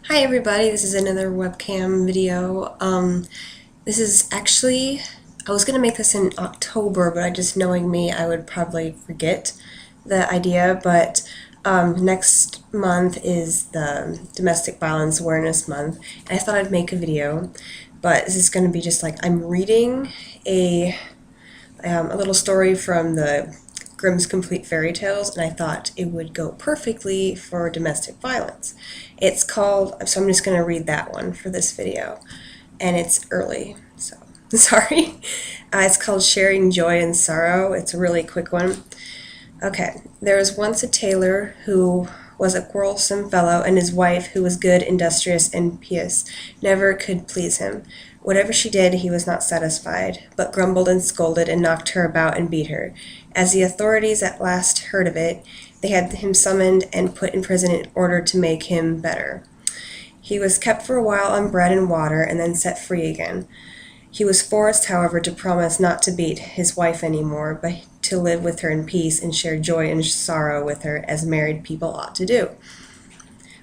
Hi everybody, this is another webcam video. This is actually, I was going to make this in October, but just knowing me, I would probably forget the idea, but next month is the Domestic Violence Awareness Month, and I thought I'd make a video, but this is going to be just like I'm reading a little story from the Grimm's Complete Fairy Tales, and I thought it would go perfectly for domestic violence. It's called, so I'm just going to read that one for this video, and it's early, so sorry. It's called Sharing Joy and Sorrow. It's a really quick one. Okay, there was once a tailor who was a quarrelsome fellow, and his wife, who was good, industrious, and pious, never could please him. Whatever she did, he was not satisfied, but grumbled and scolded and knocked her about and beat her. As the authorities at last heard of it, they had him summoned and put in prison in order to make him better. He was kept for a while on bread and water and then set free again. He was forced, however, to promise not to beat his wife any more, but to live with her in peace and share joy and sorrow with her as married people ought to do.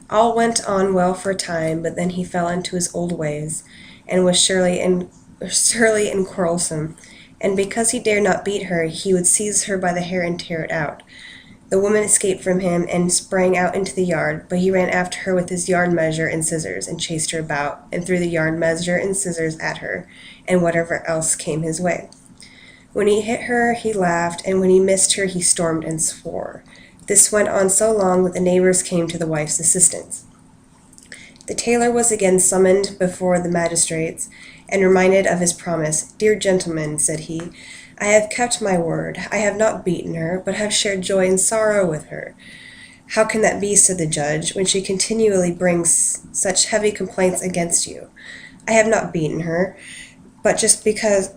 All went on well for a time, but then he fell into his old ways, and was surly and quarrelsome, and because he dared not beat her, he would seize her by the hair and tear it out. The woman escaped from him and sprang out into the yard, but he ran after her with his yard measure and scissors, and chased her about, and threw the yard measure and scissors at her, and whatever else came his way. When he hit her, he laughed, and when he missed her, he stormed and swore. This went on so long that the neighbors came to the wife's assistance. The tailor was again summoned before the magistrates, and reminded of his promise. "Dear gentlemen," said he, "I have kept my word. I have not beaten her, but have shared joy and sorrow with her." "How can that be," said the judge, "when she continually brings such heavy complaints against you?" "I have not beaten her, but just because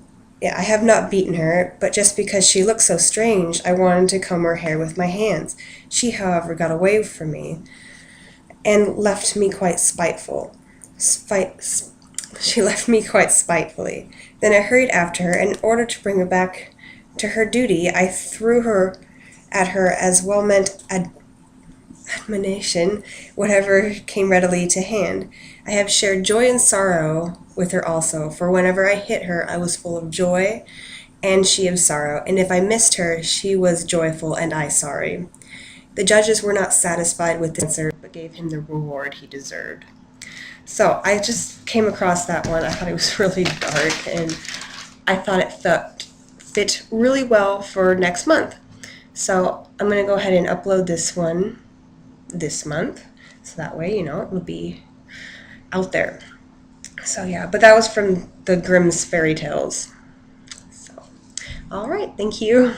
she looked so strange, I wanted to comb her hair with my hands. She, however, got away from me, and left me quite She left me quite spitefully. Then I hurried after her, and in order to bring her back to her duty, I threw her at her as well-meant admonition, whatever came readily to hand. I have shared joy and sorrow with her also, for whenever I hit her, I was full of joy, and she of sorrow, and if I missed her, she was joyful, and I sorry." The judges were not satisfied with this answer, but gave him the reward he deserved. So I just came across that one. I thought it was really dark, and I thought it fit really well for next month. So I'm going to go ahead and upload this one this month, so that way, it will be out there. So yeah, but that was from the Grimm's Fairy Tales. So, all right, thank you.